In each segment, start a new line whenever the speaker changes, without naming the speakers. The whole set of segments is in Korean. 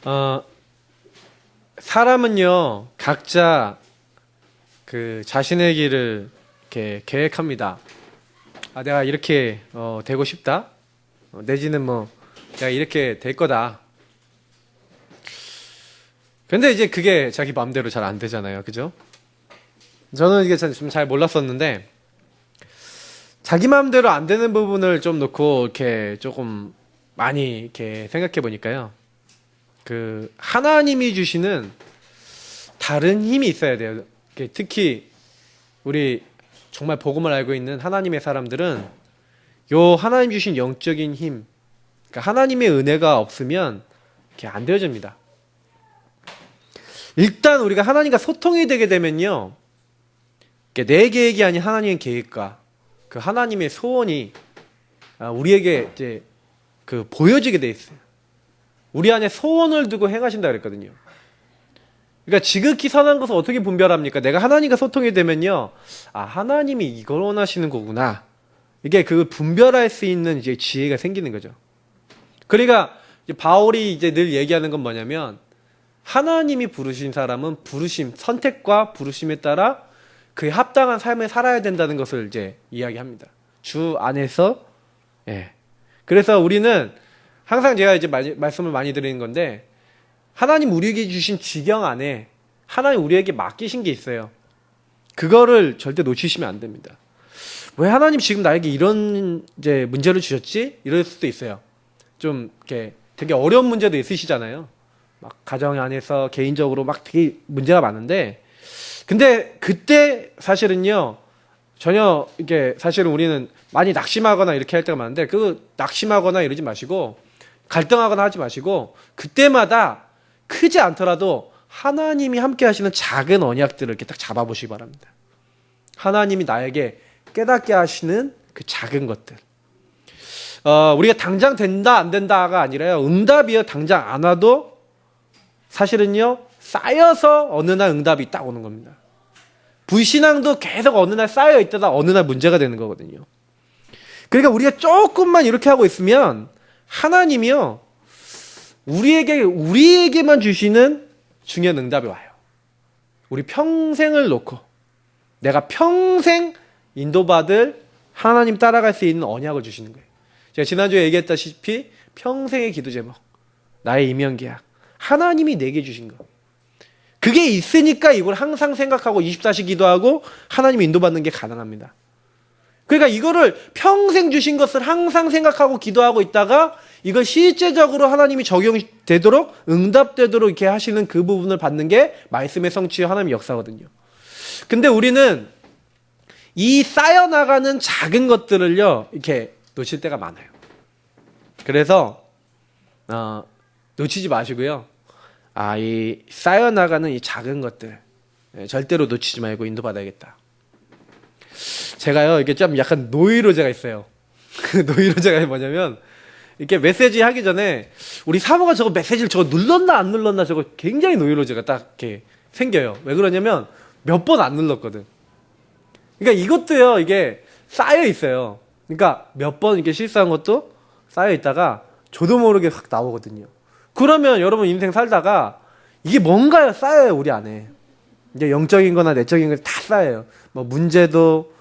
어, 사람은요, 각자 그 자신의 길을 이렇게 계획합니다. 아, 내가 이렇게 되고 싶다. 내지는 뭐 내가 이렇게 될 거다. 근데 이제 그게 자기 마음대로 잘 안 되잖아요, 그죠? 저는 이게 좀 잘 몰랐었는데 자기 마음대로 안 되는 부분을 좀 놓고 이렇게 조금 많이 이렇게 생각해 보니까요. 그 하나님이 주시는 다른 힘이 있어야 돼요. 특히 우리 정말 복음을 알고 있는 하나님의 사람들은 요 하나님 주신 영적인 힘, 그러니까 하나님의 은혜가 없으면 이렇게 안 되어집니다. 일단 우리가 하나님과 소통이 되게 되면요, 내 계획이 아닌 하나님의 계획과 그 하나님의 소원이 우리에게 이제 그 보여지게 돼 있어요. 우리 안에 소원을 두고 행하신다 그랬거든요. 그러니까 지극히 선한 것을 어떻게 분별합니까? 내가 하나님과 소통이 되면요, 아, 하나님이 이걸 원하시는 거구나. 이게 그 분별할 수 있는 이제 지혜가 생기는 거죠. 그러니까 이제 바울이 이제 늘 얘기하는 건 뭐냐면, 하나님이 부르신 사람은 부르심, 선택과 부르심에 따라 그에 합당한 삶을 살아야 된다는 것을 이제 이야기합니다. 주 안에서. 예. 그래서 우리는 항상 제가 이제 말씀을 많이 드리는 건데, 하나님 우리에게 주신 지경 안에 하나님 우리에게 맡기신 게 있어요. 그거를 절대 놓치시면 안 됩니다. 왜 하나님 지금 나에게 이런 이제 문제를 주셨지? 이럴 수도 있어요. 좀 이렇게 되게 어려운 문제도 있으시잖아요. 막 가정 안에서 개인적으로 막 되게 문제가 많은데, 근데 그때 사실은요, 전혀 이게 사실은 우리는 많이 낙심하거나 이렇게 할 때가 많은데, 그 낙심하거나 이러지 마시고 갈등하거나 하지 마시고 그때마다 크지 않더라도 하나님이 함께 하시는 작은 언약들을 이렇게 딱 잡아보시기 바랍니다. 하나님이 나에게 깨닫게 하시는 그 작은 것들. 우리가 당장 된다 안 된다가 아니라요, 응답이요, 당장 안 와도 사실은요, 쌓여서 어느 날 응답이 딱 오는 겁니다. 불신앙도 계속 어느 날 쌓여 있다가 어느 날 문제가 되는 거거든요. 그러니까 우리가 조금만 이렇게 하고 있으면 하나님이요, 우리에게만 주시는 중요한 응답이 와요. 우리 평생을 놓고 내가 평생 인도받을 하나님 따라갈 수 있는 언약을 주시는 거예요. 제가 지난주에 얘기했다시피 평생의 기도 제목, 나의 이면계약, 하나님이 내게 주신 거. 그게 있으니까 이걸 항상 생각하고 24시 기도하고 하나님 인도받는 게 가능합니다. 그러니까 이거를 평생 주신 것을 항상 생각하고 기도하고 있다가 이걸 실제적으로 하나님이 적용되도록 응답되도록 이렇게 하시는 그 부분을 받는 게 말씀의 성취와 하나님의 역사거든요. 근데 우리는 이 쌓여나가는 작은 것들을요, 이렇게 놓칠 때가 많아요. 그래서 놓치지 마시고요, 이 쌓여나가는 이 작은 것들 절대로 놓치지 말고 인도받아야겠다. 제가요, 이게 좀 약간 노이로제가 있어요. 그 노이로제가 뭐냐면, 이렇게 메시지 하기 전에 우리 사모가 저거 메시지를 저거 눌렀나 안 눌렀나 저거 굉장히 노이로제가 딱 이렇게 생겨요. 왜 그러냐면 몇 번 안 눌렀거든. 그러니까 이것도요, 이게 쌓여 있어요. 그러니까 몇 번 이렇게 실수한 것도 쌓여 있다가 저도 모르게 확 나오거든요. 그러면 여러분 인생 살다가 이게 뭔가요? 쌓여요, 우리 안에. 이제 영적인 거나 내적인 거 다 쌓여요. 뭐 문제도,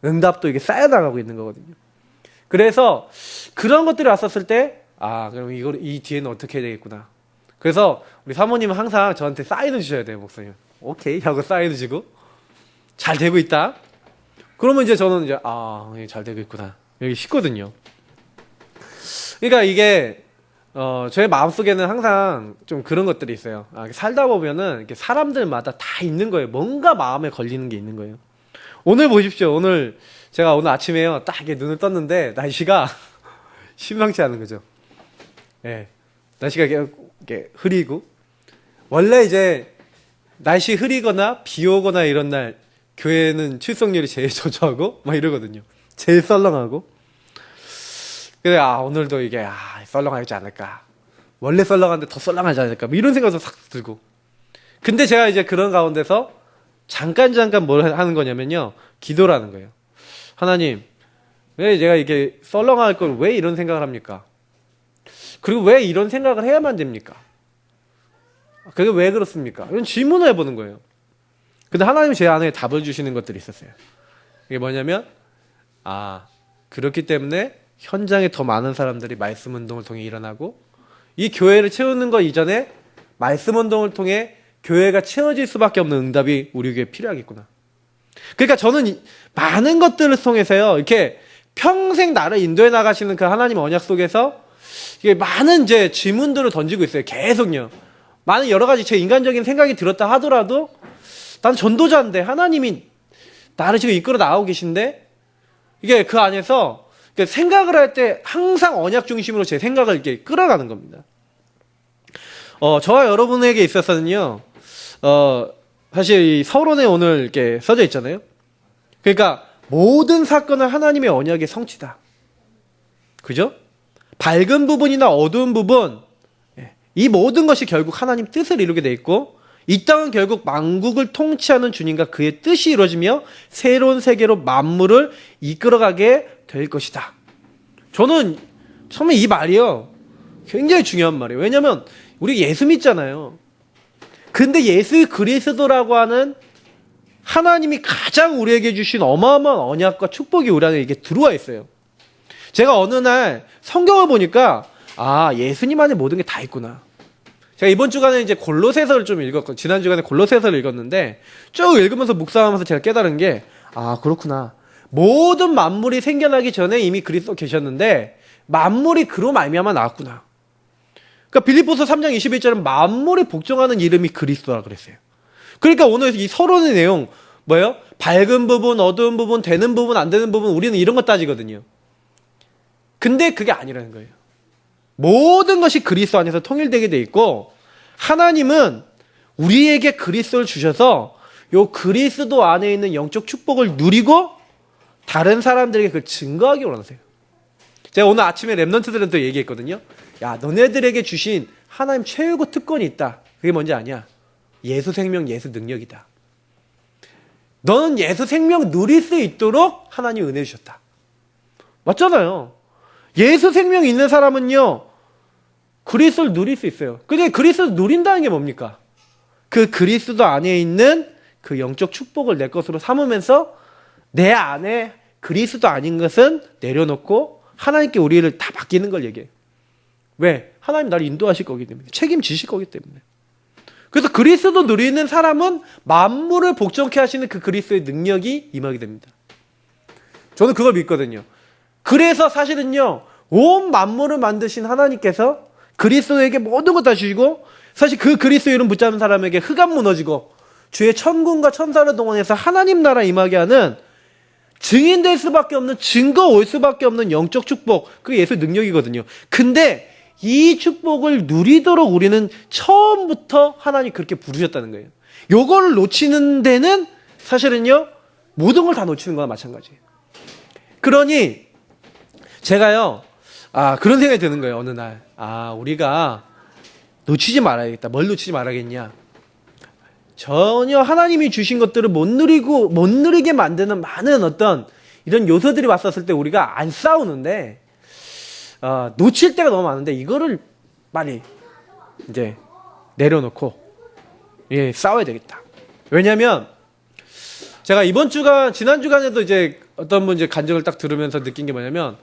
응답도 이게 쌓여나가고 있는 거거든요. 그래서 그런 것들이 왔었을 때, 그럼 이 뒤에는 어떻게 해야 되겠구나. 그래서 우리 사모님은 항상 저한테 사인을 주셔야 돼요, 목사님. 오케이 하고 사인을 주고, 잘 되고 있다. 그러면 이제 저는 이제 잘 되고 있구나, 여기 쉽거든요. 그러니까 이게 저의 마음속에는 항상 좀 그런 것들이 있어요. 살다 보면은 이렇게 사람들마다 다 있는 거예요. 뭔가 마음에 걸리는 게 있는 거예요. 오늘 보십시오. 제가 오늘 아침에요, 딱 이렇게 눈을 떴는데 날씨가 심상치 않은 거죠. 예, 날씨가 이렇게 흐리고, 원래 이제 날씨 흐리거나 비 오거나 이런 날 교회는 출석률이 제일 저조하고 막 이러거든요. 제일 썰렁하고. 그래, 오늘도 이게 썰렁하지 않을까, 원래 썰렁한데 더 썰렁하지 않을까, 뭐 이런 생각도 싹 들고. 근데 제가 이제 그런 가운데서 잠깐 뭘 하는 거냐면요, 기도를 하는 거예요. 하나님, 왜 제가 이게 썰렁할 걸 왜 이런 생각을 합니까? 그리고 왜 이런 생각을 해야만 됩니까? 그게 왜 그렇습니까? 이런 질문을 해보는 거예요. 근데 하나님이 제 안에 답을 주시는 것들이 있었어요. 이게 뭐냐면, 그렇기 때문에 현장에 더 많은 사람들이 말씀 운동을 통해 일어나고, 이 교회를 채우는 것 이전에 말씀 운동을 통해 교회가 채워질 수밖에 없는 응답이 우리 교회에 필요하겠구나. 그러니까 저는 많은 것들을 통해서요, 이렇게 평생 나를 인도해 나가시는 그 하나님 언약 속에서 이게 많은 이제 질문들을 던지고 있어요. 계속요. 많은 여러 가지 제 인간적인 생각이 들었다 하더라도 난 전도자인데 하나님이 나를 지금 이끌어 나가고 계신데 이게 그 안에서 생각을 할 때 항상 언약 중심으로 제 생각을 이렇게 끌어가는 겁니다. 저와 여러분에게 있어서는요, 사실 이 서론에 오늘 이렇게 써져 있잖아요. 그러니까 모든 사건은 하나님의 언약의 성취다. 그죠? 밝은 부분이나 어두운 부분, 이 모든 것이 결국 하나님 뜻을 이루게 돼 있고, 이 땅은 결국 만국을 통치하는 주님과 그의 뜻이 이루어지며 새로운 세계로 만물을 이끌어가게 될 것이다. 저는 처음에 이 말이요, 굉장히 중요한 말이에요. 왜냐면 우리 예수 믿잖아요. 근데 예수 그리스도라고 하는 하나님이 가장 우리에게 주신 어마어마한 언약과 축복이 우리 안에 이게 들어와 있어요. 제가 어느 날 성경을 보니까 예수님 안에 모든 게 다 있구나. 제가 이번 주간에 이제 골로새서를 좀 읽었거든요. 지난 주간에 골로새서를 읽었는데 쭉 읽으면서 묵상하면서 제가 깨달은 게 그렇구나. 모든 만물이 생겨나기 전에 이미 그리스도 계셨는데 만물이 그로 말미암아 나왔구나. 그러니까 빌립보서 3장 21절은 만물이 복종하는 이름이 그리스도라 그랬어요. 그러니까 오늘 이 서론의 내용 뭐예요? 밝은 부분, 어두운 부분, 되는 부분, 안 되는 부분, 우리는 이런 거 따지거든요. 근데 그게 아니라는 거예요. 모든 것이 그리스도 안에서 통일되게 돼 있고, 하나님은 우리에게 그리스도를 주셔서 요 그리스도 안에 있는 영적 축복을 누리고 다른 사람들에게 그걸 증거하기 원하세요. 제가 오늘 아침에 랩런트들한테 얘기했거든요. 야, 너네들에게 주신 하나님 최고 특권이 있다. 그게 뭔지 아냐? 예수 생명, 예수 능력이다. 너는 예수 생명 누릴 수 있도록 하나님 은혜 주셨다. 맞잖아요. 예수 생명 있는 사람은요, 그리스도를 누릴 수 있어요. 근데 그리스도를 누린다는 게 뭡니까? 그 그리스도 안에 있는 그 영적 축복을 내 것으로 삼으면서 내 안에 그리스도 아닌 것은 내려놓고 하나님께 우리를 다 맡기는 걸 얘기해요. 왜? 하나님 나를 인도하실 거기 때문에. 책임지실 거기 때문에. 그래서 그리스도 누리는 사람은 만물을 복종케 하시는 그 그리스도의 능력이 임하게 됩니다. 저는 그걸 믿거든요. 그래서 사실은요, 온 만물을 만드신 하나님께서 그리스도에게 모든 것 다 주시고, 사실 그 그리스도 이름 붙잡는 사람에게 흑암 무너지고 주의 천군과 천사를 동원해서 하나님 나라 임하게 하는 증인될 수밖에 없는, 증거 올 수밖에 없는 영적 축복, 그게 예수의 능력이거든요. 근데 이 축복을 누리도록 우리는 처음부터 하나님 그렇게 부르셨다는 거예요. 요거를 놓치는 데는 사실은요, 모든 걸 다 놓치는 거나 마찬가지예요. 그러니 제가요, 그런 생각이 드는 거예요. 어느 날, 우리가 놓치지 말아야겠다. 뭘 놓치지 말아야겠냐? 전혀 하나님이 주신 것들을 못 누리게 만드는 많은 어떤 이런 요소들이 왔었을 때 우리가 안 싸우는데, 놓칠 때가 너무 많은데, 이거를 빨리 이제 내려놓고, 싸워야 되겠다. 왜냐면, 제가 지난 주간에도 이제 어떤 분 이제 간증을 딱 들으면서 느낀 게 뭐냐면,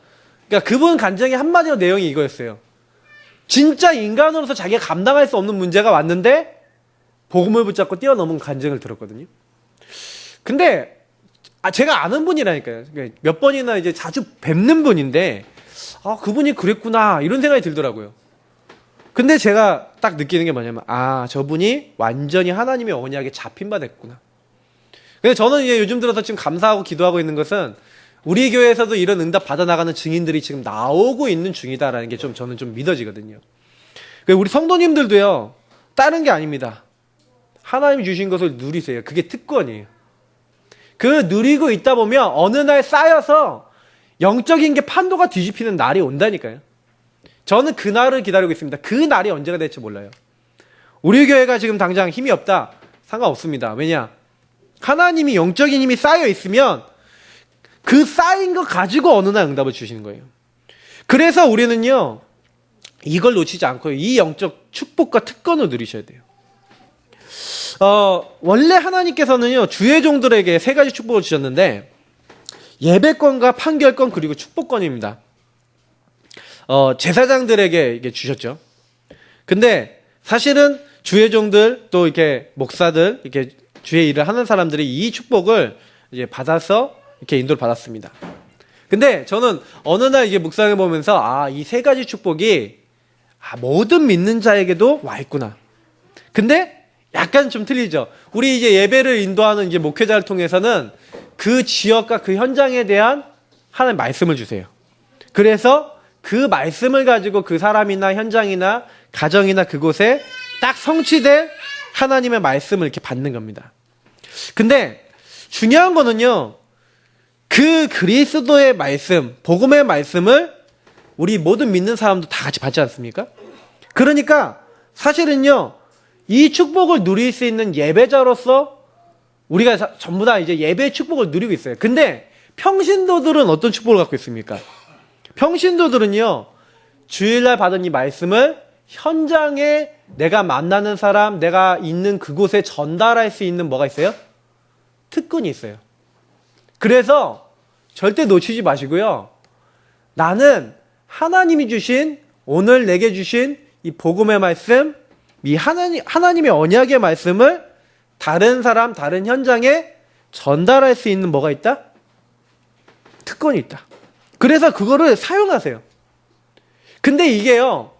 그러니까 그분 간증의 한마디로 내용이 이거였어요. 진짜 인간으로서 자기가 감당할 수 없는 문제가 왔는데, 복음을 붙잡고 뛰어넘은 간증을 들었거든요. 근데 제가 아는 분이라니까요. 몇 번이나 이제 자주 뵙는 분인데 그분이 그랬구나 이런 생각이 들더라고요. 근데 제가 딱 느끼는 게 뭐냐면 저분이 완전히 하나님의 언약에 잡힌 바 됐구나. 근데 저는 이제 요즘 들어서 지금 감사하고 기도하고 있는 것은 우리 교회에서도 이런 응답 받아나가는 증인들이 지금 나오고 있는 중이다라는 게 저는 좀 믿어지거든요. 우리 성도님들도요, 다른 게 아닙니다. 하나님이 주신 것을 누리세요. 그게 특권이에요. 그 누리고 있다 보면 어느 날 쌓여서 영적인 게 판도가 뒤집히는 날이 온다니까요. 저는 그 날을 기다리고 있습니다. 그 날이 언제가 될지 몰라요. 우리 교회가 지금 당장 힘이 없다? 상관없습니다. 왜냐? 하나님이 영적인 힘이 쌓여 있으면 그 쌓인 거 가지고 어느 날 응답을 주시는 거예요. 그래서 우리는요, 이걸 놓치지 않고 이 영적 축복과 특권을 누리셔야 돼요. 원래 하나님께서는요, 주의 종들에게 세 가지 축복을 주셨는데, 예배권과 판결권 그리고 축복권입니다. 제사장들에게 이게 주셨죠. 근데 사실은 주의 종들 또 이렇게 목사들 이렇게 주의 일을 하는 사람들이 이 축복을 이제 받아서 이렇게 인도를 받았습니다. 근데 저는 어느 날 이게 묵상해 보면서 이 세 가지 축복이 모든 믿는 자에게도 와 있구나. 근데 약간 좀 틀리죠. 우리 이제 예배를 인도하는 이제 목회자를 통해서는 그 지역과 그 현장에 대한 하나님의 말씀을 주세요. 그래서 그 말씀을 가지고 그 사람이나 현장이나 가정이나 그곳에 딱 성취된 하나님의 말씀을 이렇게 받는 겁니다. 근데 중요한 거는요, 그 그리스도의 말씀, 복음의 말씀을 우리 모든 믿는 사람도 다 같이 받지 않습니까? 그러니까 사실은요, 이 축복을 누릴 수 있는 예배자로서 우리가 전부 다 이제 예배의 축복을 누리고 있어요. 근데 평신도들은 어떤 축복을 갖고 있습니까? 평신도들은요, 주일날 받은 이 말씀을 현장에 내가 만나는 사람, 내가 있는 그곳에 전달할 수 있는 뭐가 있어요? 특권이 있어요. 그래서 절대 놓치지 마시고요. 나는 하나님이 주신, 오늘 내게 주신 이 복음의 말씀, 이 하나님의 언약의 말씀을 다른 사람, 다른 현장에 전달할 수 있는 뭐가 있다? 특권이 있다. 그래서 그거를 사용하세요. 근데 이게요,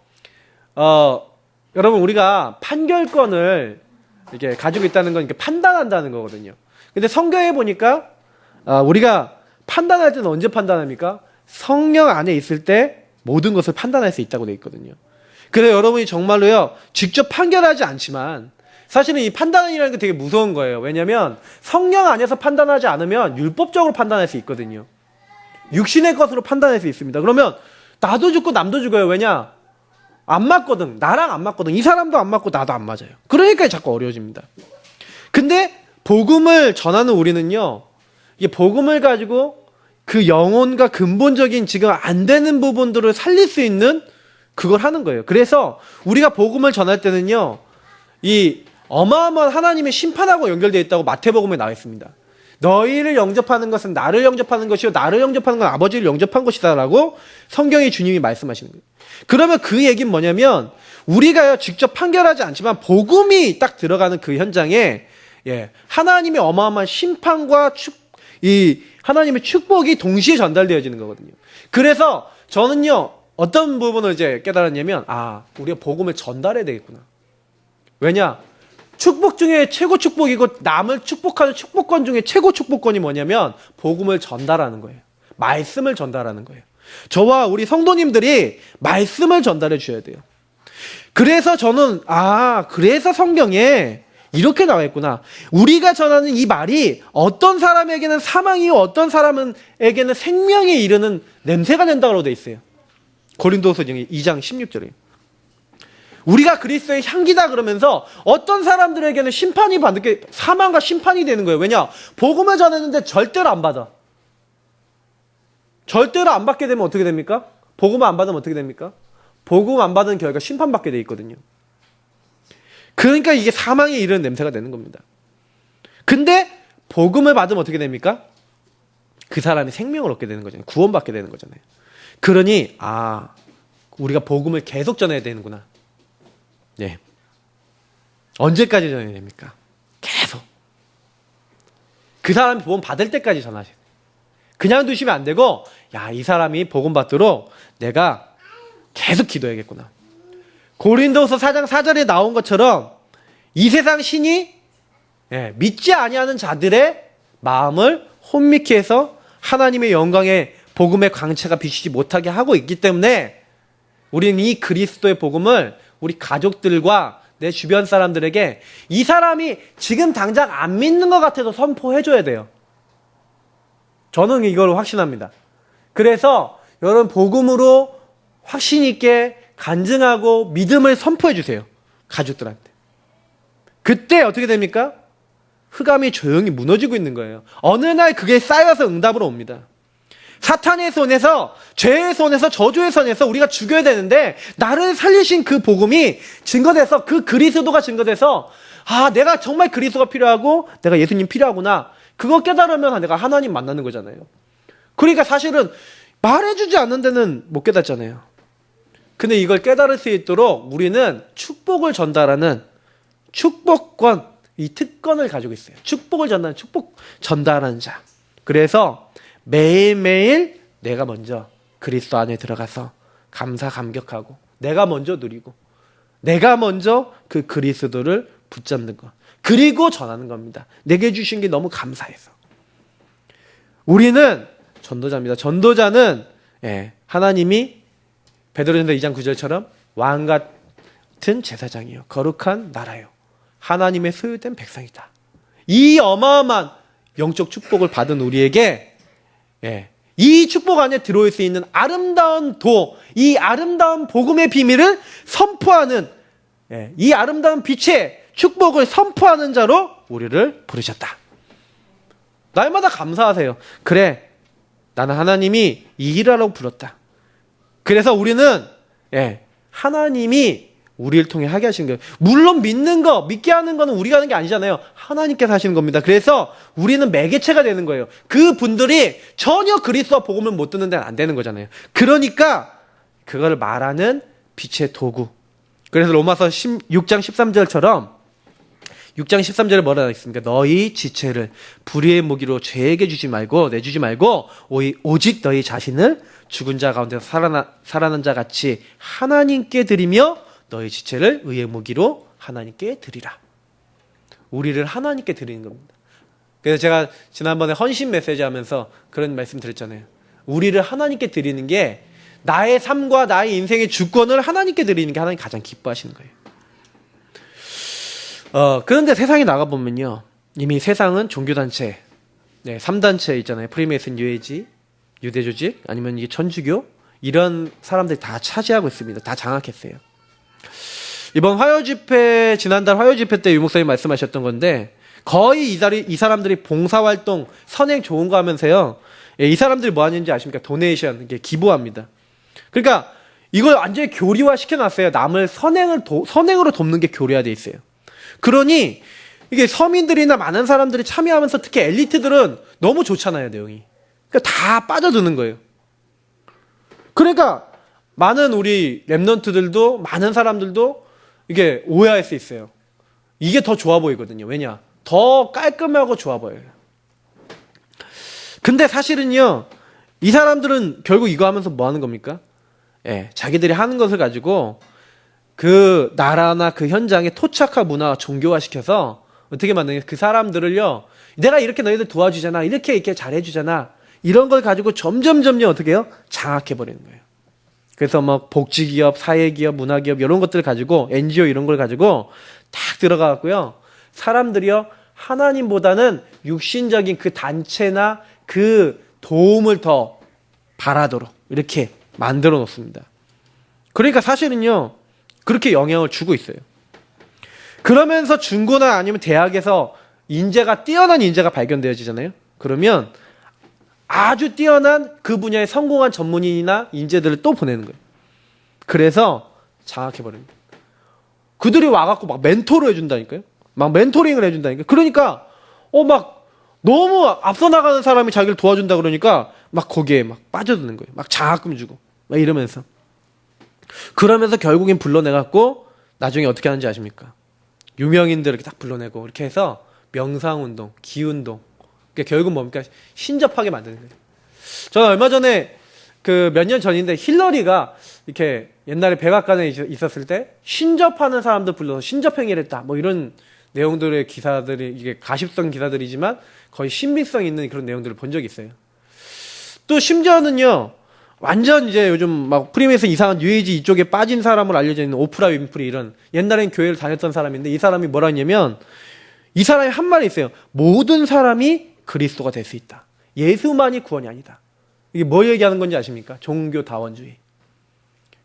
여러분, 우리가 판결권을 이렇게 가지고 있다는 건 이렇게 판단한다는 거거든요. 근데 성경에 보니까, 우리가 판단할 때는 언제 판단합니까? 성령 안에 있을 때 모든 것을 판단할 수 있다고 되어 있거든요. 그래서 여러분이 정말로요, 직접 판결하지 않지만, 사실은 이 판단이라는 게 되게 무서운 거예요. 왜냐면 성령 안에서 판단하지 않으면 율법적으로 판단할 수 있거든요. 육신의 것으로 판단할 수 있습니다. 그러면 나도 죽고 남도 죽어요. 왜냐? 안 맞거든. 나랑 안 맞거든. 이 사람도 안 맞고 나도 안 맞아요. 그러니까 자꾸 어려워집니다. 근데 복음을 전하는 우리는요, 이 복음을 가지고 그 영혼과 근본적인 지금 안 되는 부분들을 살릴 수 있는 그걸 하는 거예요. 그래서 우리가 복음을 전할 때는요, 이 어마어마한 하나님의 심판하고 연결되어 있다고 마태복음에 나와 있습니다. 너희를 영접하는 것은 나를 영접하는 것이요, 나를 영접하는 건 아버지를 영접한 것이다 라고 성경의 주님이 말씀하시는 거예요. 그러면 그 얘기는 뭐냐면, 우리가 직접 판결하지 않지만 복음이 딱 들어가는 그 현장에 하나님의 어마어마한 심판과 이 하나님의 축복이 동시에 전달되어지는 거거든요. 그래서 저는요, 어떤 부분을 이제 깨달았냐면, 우리가 복음을 전달해야 되겠구나. 왜냐? 축복 중에 최고 축복이고 남을 축복하는 축복권 중에 최고 축복권이 뭐냐면 복음을 전달하는 거예요. 말씀을 전달하는 거예요. 저와 우리 성도님들이 말씀을 전달해 주셔야 돼요. 그래서 저는 그래서 성경에 이렇게 나와 있구나. 우리가 전하는 이 말이 어떤 사람에게는 사망이요, 어떤 사람에게는 생명에 이르는 냄새가 된다고 되어 있어요. 고린도서 2장 16절에. 우리가 그리스도의 향기다 그러면서 어떤 사람들에게는 심판이 받게, 사망과 심판이 되는 거예요. 왜냐? 복음을 전했는데 절대로 안 받아. 절대로 안 받게 되면 어떻게 됩니까? 복음을 안 받으면 어떻게 됩니까? 복음 안 받은 결과 심판받게 돼 있거든요. 그러니까 이게 사망에 이르는 냄새가 되는 겁니다. 근데 복음을 받으면 어떻게 됩니까? 그 사람이 생명을 얻게 되는 거잖아요. 구원받게 되는 거잖아요. 그러니 우리가 복음을 계속 전해야 되는구나. 언제까지 전해야 됩니까? 계속. 그 사람이 복음 받을 때까지 전하셔야 돼요. 그냥 두시면 안 되고, 이 사람이 복음 받도록 내가 계속 기도해야겠구나. 고린도서 4장 4절에 나온 것처럼 이 세상 신이 믿지 아니하는 자들의 마음을 혼미케 해서 하나님의 영광의 복음의 광채가 비치지 못하게 하고 있기 때문에 우리는 이 그리스도의 복음을 우리 가족들과 내 주변 사람들에게 이 사람이 지금 당장 안 믿는 것 같아도 선포해줘야 돼요. 저는 이걸 확신합니다. 그래서 여러분 복음으로 확신 있게 간증하고 믿음을 선포해 주세요. 가족들한테. 그때 어떻게 됩니까? 흑암이 조용히 무너지고 있는 거예요. 어느 날 그게 쌓여서 응답으로 옵니다. 사탄의 손에서, 죄의 손에서, 저주의 손에서 우리가 죽여야 되는데 나를 살리신 그 복음이 증거돼서, 그 그리스도가 증거돼서 아, 내가 정말 그리스도가 필요하고 내가 예수님 필요하구나. 그거 깨달으면 내가 하나님 만나는 거잖아요. 그러니까 사실은 말해주지 않는 데는 못 깨닫잖아요. 근데 이걸 깨달을 수 있도록 우리는 축복을 전달하는 축복권, 이 특권을 가지고 있어요. 축복을 전달하는, 축복 전달하는 자. 그래서 매일매일 내가 먼저 그리스도 안에 들어가서 감사 감격하고 내가 먼저 누리고 내가 먼저 그 그리스도를 붙잡는 것. 그리고 전하는 겁니다. 내게 주신 게 너무 감사해서. 우리는 전도자입니다. 전도자는 하나님이 베드로전서 2장 9절처럼 왕 같은 제사장이요 거룩한 나라요 하나님의 소유된 백성이다. 이 어마어마한 영적 축복을 받은 우리에게 이 축복 안에 들어올 수 있는 아름다운 이 아름다운 복음의 비밀을 선포하는 이 아름다운 빛의 축복을 선포하는 자로 우리를 부르셨다. 날마다 감사하세요. 그래, 나는 하나님이 이 일을 하라고 불렀다. 그래서 우리는 하나님이 우리를 통해 하게 하신 거예요. 물론 믿게 하는 거는 우리가 하는 게 아니잖아요. 하나님께서 하시는 겁니다. 그래서 우리는 매개체가 되는 거예요. 그 분들이 전혀 그리스도와 복음을 못 듣는 데는 안 되는 거잖아요. 그러니까 그걸 말하는 빛의 도구. 그래서 로마서 6장 13절처럼 6장 13절에 뭐라 했습니까? 너희 지체를 불의의 무기로 죄에게 내주지 말고 오직 너희 자신을 죽은 자 가운데서 살아난 자 같이 하나님께 드리며 너희 지체를 의의 무기로 하나님께 드리라. 우리를 하나님께 드리는 겁니다. 그래서 제가 지난번에 헌신 메시지 하면서 그런 말씀 드렸잖아요. 우리를 하나님께 드리는 게 나의 삶과 나의 인생의 주권을 하나님께 드리는 게 하나님 가장 기뻐하시는 거예요. 그런데 세상에 나가보면요. 이미 세상은 종교단체, 3단체 있잖아요. 프리메이슨, 뉴에이지, 유대조직, 아니면 이게 천주교, 이런 사람들이 다 차지하고 있습니다. 다 장악했어요. 이번 지난달 화요집회 때 유목사님 말씀하셨던 건데, 거의 이 사람들이 봉사활동, 선행 좋은 거 하면서요. 이 사람들이 뭐 하는지 아십니까? 도네이션, 이게 기부합니다. 그러니까 이걸 완전히 교리화 시켜놨어요. 남을 선행으로 돕는 게 교리화되어 있어요. 그러니 이게 서민들이나 많은 사람들이 참여하면서 특히 엘리트들은 너무 좋잖아요, 내용이. 그러니까 다 빠져드는 거예요. 그러니까 많은 우리 랩런트들도 많은 사람들도 이게 오해할 수 있어요. 이게 더 좋아 보이거든요. 왜냐? 더 깔끔하고 좋아 보여요. 근데 사실은요, 이 사람들은 결국 이거 하면서 뭐 하는 겁니까? 자기들이 하는 것을 가지고 그 나라나 그 현장에 토착화 문화 종교화시켜서 어떻게 만드냐? 그 사람들을요, 내가 이렇게 너희들 도와주잖아, 이렇게 잘해주잖아, 이런 걸 가지고 점점 어떻게 해요? 장악해버리는 거예요. 그래서 뭐 복지기업, 사회기업, 문화기업 이런 것들을 가지고 NGO 이런 걸 가지고 딱 들어가고요. 사람들이요, 하나님보다는 육신적인 그 단체나 그 도움을 더 바라도록 이렇게 만들어 놓습니다. 그러니까 사실은요, 그렇게 영향을 주고 있어요. 그러면서 중고나 아니면 대학에서 뛰어난 인재가 발견되어지잖아요. 그러면 아주 뛰어난 그 분야에 성공한 전문인이나 인재들을 또 보내는 거예요. 그래서 장악해버립니다. 그들이 와갖고 막 멘토를 해준다니까요. 막 멘토링을 해준다니까요. 그러니까 막 너무 앞서 나가는 사람이 자기를 도와준다 그러니까 막 거기에 막 빠져드는 거예요. 막 장학금 주고 막 이러면서. 그러면서 결국엔 불러내갖고 나중에 어떻게 하는지 아십니까? 유명인들 이렇게 딱 불러내고 이렇게 해서 명상운동, 기운동, 그러니까 결국 뭡니까? 신접하게 만드는 거예요. 저는 얼마 전에 몇 년 전인데 힐러리가 이렇게 옛날에 백악관에 있었을 때 신접하는 사람들 불러서 신접행위를 했다, 뭐 이런 내용들의 기사들이, 이게 가십성 기사들이지만 거의 신빙성 있는 그런 내용들을 본 적이 있어요. 또 심지어는요, 완전 이제 요즘 막 프리메이슨 이상한 뉴에이지 이쪽에 빠진 사람으로 알려져 있는 오프라 윈프리, 이런 옛날엔 교회를 다녔던 사람인데 이 사람이 뭐라 했냐면, 이 사람이 한 말이 있어요. 모든 사람이 그리스도가 될 수 있다. 예수만이 구원이 아니다. 이게 뭐 얘기하는 건지 아십니까? 종교다원주의.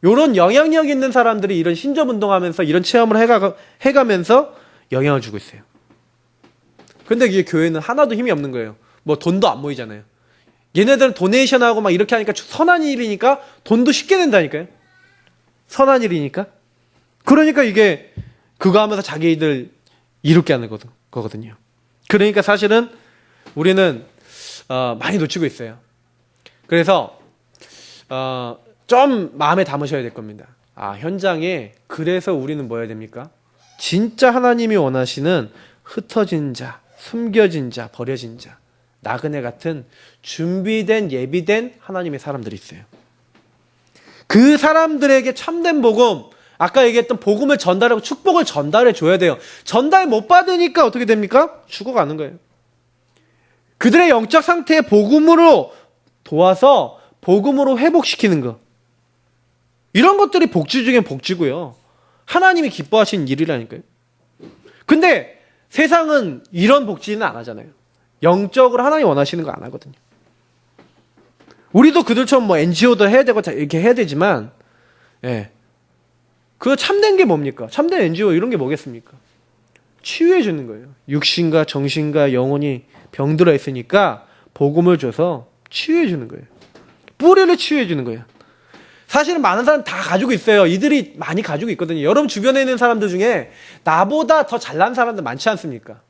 이런 영향력 있는 사람들이 이런 신접운동하면서 이런 체험을 해가면서 영향을 주고 있어요. 근데 이게 교회는 하나도 힘이 없는 거예요. 뭐 돈도 안 모이잖아요. 얘네들은 도네이션하고 막 이렇게 하니까 선한 일이니까 돈도 쉽게 낸다니까요. 선한 일이니까. 그러니까 이게 그거 하면서 자기들 이롭게 하는 거거든요. 그러니까 사실은 우리는 많이 놓치고 있어요. 그래서 좀 마음에 담으셔야 될 겁니다. 현장에 그래서 우리는 뭐 해야 됩니까? 진짜 하나님이 원하시는 흩어진 자, 숨겨진 자, 버려진 자, 나그네 같은 준비된 예비된 하나님의 사람들이 있어요. 그 사람들에게 참된 복음, 아까 얘기했던 복음을 전달하고 축복을 전달해 줘야 돼요. 전달 못 받으니까 어떻게 됩니까? 죽어가는 거예요. 그들의 영적 상태에 복음으로 도와서 복음으로 회복시키는 거. 이런 것들이 복지 중에 복지고요. 하나님이 기뻐하시는 일이라니까요. 근데 세상은 이런 복지는 안 하잖아요. 영적으로 하나님 원하시는 거 안 하거든요. 우리도 그들처럼 뭐 NGO도 해야 되고 이렇게 해야 되지만, 예. 그거 참된 게 뭡니까? 참된 NGO 이런 게 뭐겠습니까? 치유해 주는 거예요. 육신과 정신과 영혼이 병들어 있으니까 복음을 줘서 치유해 주는 거예요. 뿌리를 치유해 주는 거예요. 사실은 많은 사람 다 가지고 있어요. 이들이 많이 가지고 있거든요. 여러분 주변에 있는 사람들 중에 나보다 더 잘난 사람들 많지 않습니까?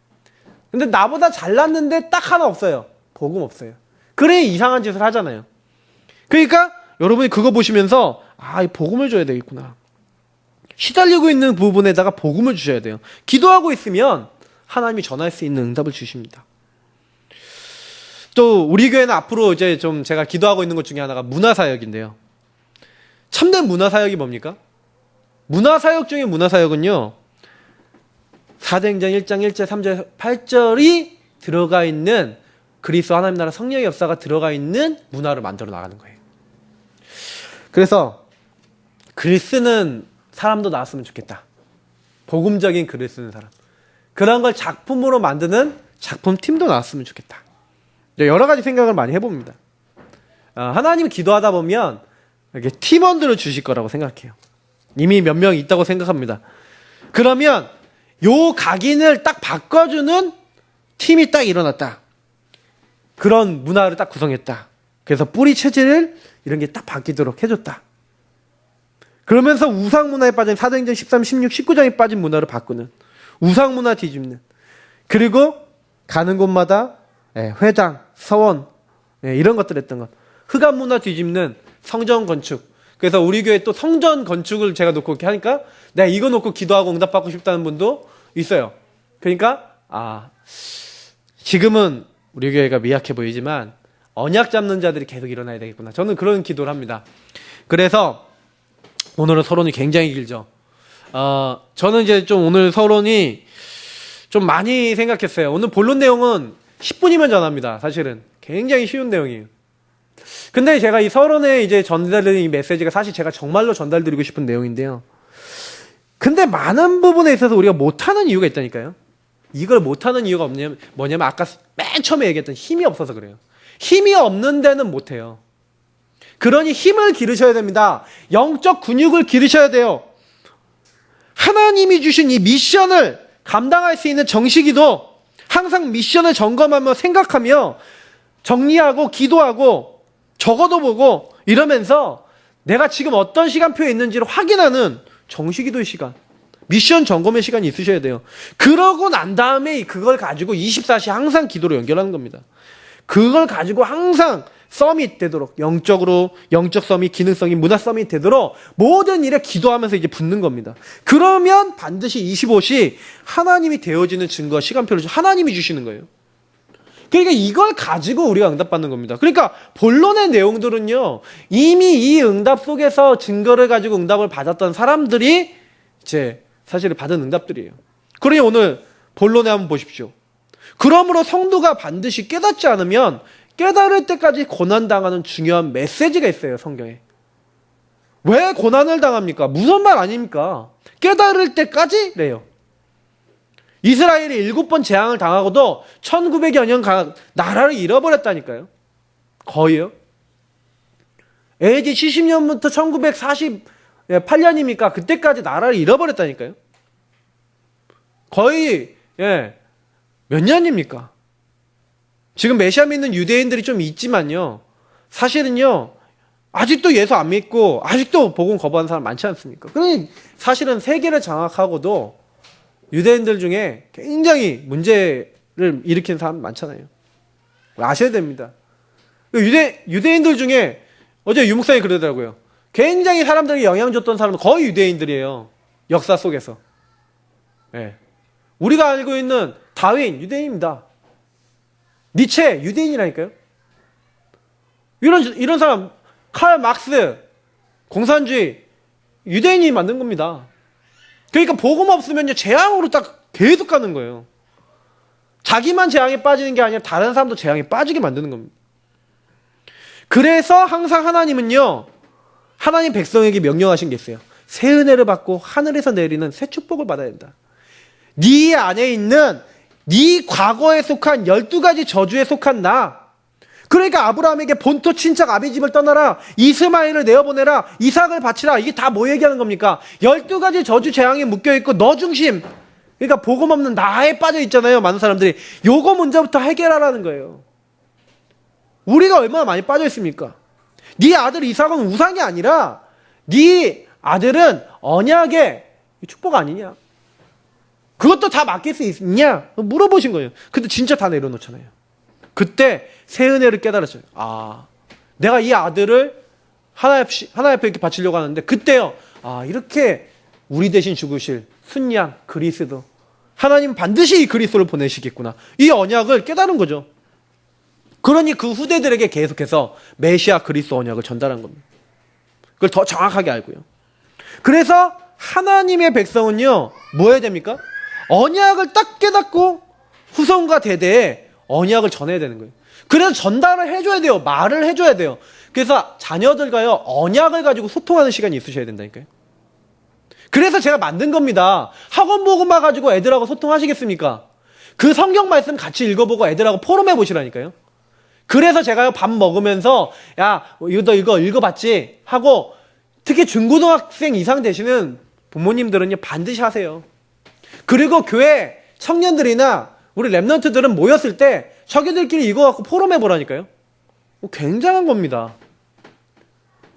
근데 나보다 잘났는데 딱 하나 없어요. 복음 없어요. 그래 이상한 짓을 하잖아요. 그러니까 여러분이 그거 보시면서 이 복음을 줘야 되겠구나. 시달리고 있는 부분에다가 복음을 주셔야 돼요. 기도하고 있으면 하나님이 전할 수 있는 응답을 주십니다. 또 우리 교회는 앞으로 이제 좀 제가 기도하고 있는 것 중에 하나가 문화사역인데요. 참된 문화사역이 뭡니까? 문화사역 중에 문화사역은요. 사도행전 1장 1절 3절 8절이 들어가 있는 그리스도 하나님 나라 성령의 역사가 들어가 있는 문화를 만들어 나가는 거예요. 그래서 글 쓰는 사람도 나왔으면 좋겠다. 복음적인 글을 쓰는 사람. 그런 걸 작품으로 만드는 작품팀도 나왔으면 좋겠다. 여러 가지 생각을 많이 해봅니다. 하나님 기도하다 보면 이렇게 팀원들을 주실 거라고 생각해요. 이미 몇 명 있다고 생각합니다. 그러면 요 각인을 딱 바꿔주는 팀이 딱 일어났다. 그런 문화를 딱 구성했다. 그래서 뿌리 체질을 이런 게 딱 바뀌도록 해줬다. 그러면서 우상 문화에 빠진 사도행전 13, 16, 19장에 빠진 문화를 바꾸는 우상 문화 뒤집는 그리고 가는 곳마다 회당, 서원 이런 것들 했던 것 흑암 문화 뒤집는 성전 건축. 그래서 우리 교회 또 성전 건축을 제가 놓고 이렇게 하니까 내가 이거 놓고 기도하고 응답받고 싶다는 분도 있어요. 그러니까 지금은 우리 교회가 미약해 보이지만 언약 잡는 자들이 계속 일어나야 되겠구나. 저는 그런 기도를 합니다. 그래서 오늘은 서론이 굉장히 길죠. 저는 이제 좀 오늘 서론이 좀 많이 생각했어요. 오늘 본론 내용은 10분이면 전합니다. 사실은 굉장히 쉬운 내용이에요. 근데 제가 이 서론에 이제 전달드린 이 메시지가 사실 제가 정말로 전달드리고 싶은 내용인데요. 근데 많은 부분에 있어서 우리가 못하는 이유가 있다니까요. 이걸 못하는 이유가 뭐냐면 아까 맨 처음에 얘기했던 힘이 없어서 그래요. 힘이 없는 데는 못해요. 그러니 힘을 기르셔야 됩니다. 영적 근육을 기르셔야 돼요. 하나님이 주신 이 미션을 감당할 수 있는 정식이도 항상 미션을 점검하며 생각하며 정리하고 기도하고 적어도 보고 이러면서 내가 지금 어떤 시간표에 있는지를 확인하는 정식기도의 시간, 미션 점검의 시간이 있으셔야 돼요. 그러고 난 다음에 그걸 가지고 24시 항상 기도로 연결하는 겁니다. 그걸 가지고 항상 서밋 되도록 영적으로 영적 서밋, 기능성이 문화 서밋 되도록 모든 일에 기도하면서 이제 붙는 겁니다. 그러면 반드시 25시 하나님이 되어지는 증거 시간표를 하나님이 주시는 거예요. 그러니까 이걸 가지고 우리가 응답받는 겁니다. 그러니까 본론의 내용들은요 이미 이 응답 속에서 증거를 가지고 응답을 받았던 사람들이 이제 사실 받은 응답들이에요. 그러니 오늘 본론에 한번 보십시오. 그러므로 성도가 반드시 깨닫지 않으면 깨달을 때까지 고난당하는 중요한 메시지가 있어요. 성경에. 왜 고난을 당합니까? 무슨 말 아닙니까? 깨달을 때까지래요. 이스라엘이 7번 재앙을 당하고도 1900여 년 나라를 잃어버렸다니까요. 거의요. AD 70년부터 1948년입니까? 그때까지 나라를 잃어버렸다니까요. 거의 몇 년입니까? 지금 메시아 믿는 유대인들이 좀 있지만요. 사실은요. 아직도 예수 안 믿고 아직도 복음 거부하는 사람 많지 않습니까? 그러니 사실은 세계를 장악하고도 유대인들 중에 굉장히 문제를 일으킨 사람 많잖아요. 아셔야 됩니다. 유대인들 중에 어제 유목사님이 그러더라고요. 굉장히 사람들에게 영향 줬던 사람은 거의 유대인들이에요. 역사 속에서. 예. 우리가 알고 있는 다윈 유대인입니다. 니체 유대인이라니까요. 이런 사람 칼 막스 공산주의 유대인이 만든 겁니다. 그러니까 복음 없으면 재앙으로 딱 계속 가는 거예요. 자기만 재앙에 빠지는 게 아니라 다른 사람도 재앙에 빠지게 만드는 겁니다. 그래서 항상 하나님은요, 하나님 백성에게 명령하신 게 있어요. 새 은혜를 받고 하늘에서 내리는 새 축복을 받아야 된다. 네 안에 있는 네 과거에 속한 12가지 저주에 속한 나, 그러니까 아브라함에게 본토 친척 아비집을 떠나라, 이스마엘을 내어보내라, 이삭을 바치라, 이게 다 뭐 얘기하는 겁니까? 12가지 저주 재앙에 묶여있고 너 중심, 그러니까 복음 없는 나에 빠져 있잖아요, 많은 사람들이. 요거 문제부터 해결하라는 거예요. 우리가 얼마나 많이 빠져 있습니까? 네 아들 이삭은 우상이 아니라 네 아들은 언약의 축복 아니냐? 그것도 다 맡길 수 있냐? 물어보신 거예요. 근데 진짜 다 내려놓잖아요. 그때 새 은혜를 깨달았어요. 아, 내가 이 아들을 하나님 앞에 이렇게 바치려고 하는데, 그때요, 아, 이렇게 우리 대신 죽으실 순양 그리스도, 하나님 반드시 이 그리스도를 보내시겠구나, 이 언약을 깨달은 거죠. 그러니 그 후대들에게 계속해서 메시아 그리스도 언약을 전달한 겁니다. 그걸 더 정확하게 알고요. 그래서 하나님의 백성은요, 뭐 해야 됩니까? 언약을 딱 깨닫고 후손과 대대에 언약을 전해야 되는 거예요. 그래서 전달을 해줘야 돼요. 말을 해줘야 돼요. 그래서 자녀들과요, 언약을 가지고 소통하는 시간이 있으셔야 된다니까요. 그래서 제가 만든 겁니다. 학원 복음화 가지고 애들하고 소통하시겠습니까? 그 성경 말씀 같이 읽어보고 애들하고 포럼해 보시라니까요. 그래서 제가요, 밥 먹으면서 야, 이거 읽어봤지? 하고, 특히 중고등학생 이상 되시는 부모님들은요, 반드시 하세요. 그리고 교회 청년들이나 우리 랩런트들은 모였을 때 자기들끼리 이거 갖고 포럼해 보라니까요. 굉장한 겁니다.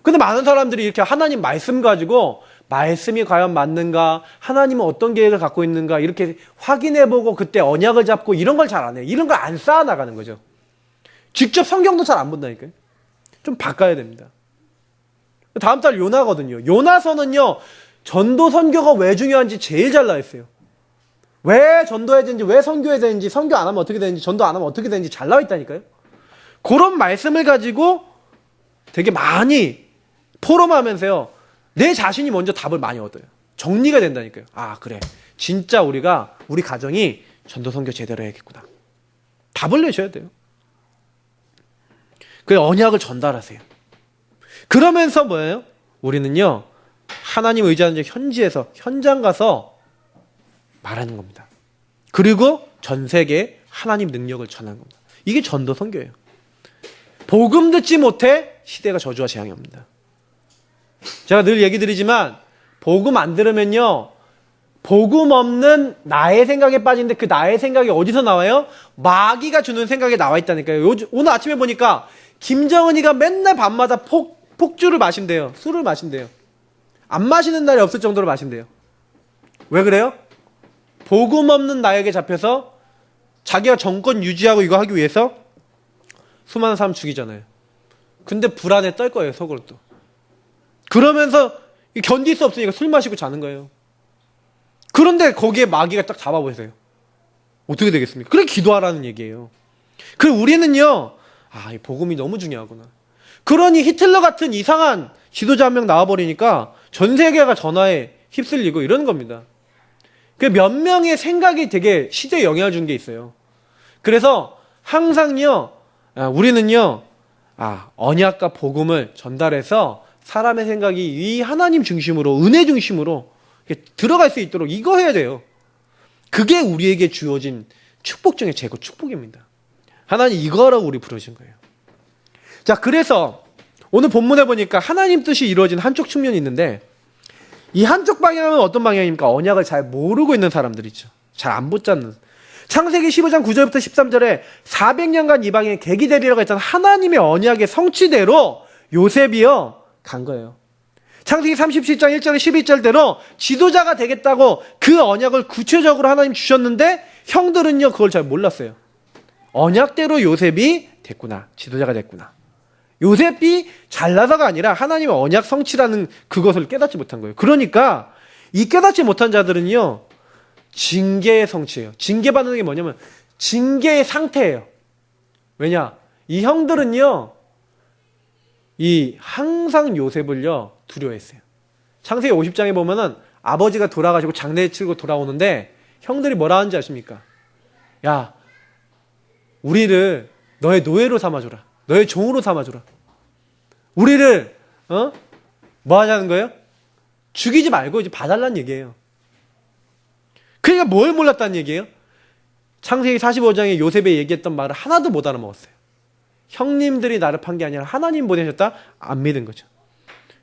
근데 많은 사람들이 이렇게 하나님 말씀 가지고 말씀이 과연 맞는가, 하나님은 어떤 계획을 갖고 있는가, 이렇게 확인해보고 그때 언약을 잡고 이런 걸 잘 안 해요. 이런 걸 안 쌓아나가는 거죠. 직접 성경도 잘 안 본다니까요. 좀 바꿔야 됩니다. 다음 달 요나거든요. 요나서는요, 전도 선교가 왜 중요한지 제일 잘 나와있어요. 왜 전도해야 되는지, 왜 선교해야 되는지, 선교 안 하면 어떻게 되는지, 전도 안 하면 어떻게 되는지 잘 나와있다니까요. 그런 말씀을 가지고 되게 많이 포럼하면서요, 내 자신이 먼저 답을 많이 얻어요. 정리가 된다니까요. 아, 그래, 진짜 우리 가정이 전도 선교 제대로 해야겠구나. 답을 내셔야 돼요. 그 언약을 전달하세요. 그러면서 뭐예요? 우리는요, 하나님 의지하는 현지에서, 현장 가서 말하는 겁니다. 그리고 전 세계에 하나님 능력을 전하는 겁니다. 이게 전도 선교예요. 복음 듣지 못해 시대가 저주와 재앙이 옵니다. 제가 늘 얘기 드리지만, 복음 안 들으면요, 복음 없는 나의 생각에 빠지는데, 그 나의 생각이 어디서 나와요? 마귀가 주는 생각에 나와 있다니까요. 오늘 아침에 보니까 김정은이가 맨날 밤마다 폭주를 마신대요. 술을 마신대요. 안 마시는 날이 없을 정도로 마신대요. 왜 그래요? 복음 없는 나에게 잡혀서 자기가 정권 유지하고 이거 하기 위해서 수많은 사람 죽이잖아요. 근데 불안에 떨 거예요, 속으로 또. 그러면서 견딜 수 없으니까 술 마시고 자는 거예요. 그런데 거기에 마귀가 딱 잡아보세요. 어떻게 되겠습니까? 그래, 기도하라는 얘기예요. 그리고 우리는요, 아, 이 복음이 너무 중요하구나. 그러니 히틀러 같은 이상한 지도자 한 명 나와버리니까 전 세계가 전화에 휩쓸리고 이러는 겁니다. 그 몇 명의 생각이 되게 시대에 영향을 준 게 있어요. 그래서 항상요, 우리는요, 언약과 복음을 전달해서 사람의 생각이 이 하나님 중심으로, 은혜 중심으로 들어갈 수 있도록 이거 해야 돼요. 그게 우리에게 주어진 축복 중에 최고 축복입니다. 하나님 이거 하라고 우리 부르신 거예요. 자, 그래서 오늘 본문에 보니까 하나님 뜻이 이루어진 한쪽 측면이 있는데, 이 한쪽 방향은 어떤 방향입니까? 언약을 잘 모르고 있는 사람들이죠. 잘 안 붙잡는. 창세기 15장 9절부터 13절에 400년간 이 방에 계기되리라고 했던 하나님의 언약의 성취대로 요셉이요 간 거예요. 창세기 37장 1절 12절대로 지도자가 되겠다고 그 언약을 구체적으로 하나님 주셨는데 형들은요 그걸 잘 몰랐어요. 언약대로 요셉이 됐구나. 지도자가 됐구나. 요셉이 잘나서가 아니라 하나님의 언약 성취라는 그것을 깨닫지 못한 거예요. 그러니까 이 깨닫지 못한 자들은요 징계의 성취예요. 징계받는 게 뭐냐면 징계의 상태예요. 왜냐? 이 형들은요 이 항상 요셉을요 두려워했어요. 창세기 50장에 보면은 아버지가 돌아가시고 장례 치르고 돌아오는데 형들이 뭐라 하는지 아십니까? 야, 우리를 너의 노예로 삼아줘라. 너의 종으로 삼아줘라. 우리를 뭐 하자는 거예요? 죽이지 말고 이제 봐달라는 얘기예요. 그러니까 뭘 몰랐다는 얘기예요? 창세기 45장에 요셉이 얘기했던 말을 하나도 못 알아먹었어요. 형님들이 나를 판 게 아니라 하나님 보내셨다? 안 믿은 거죠.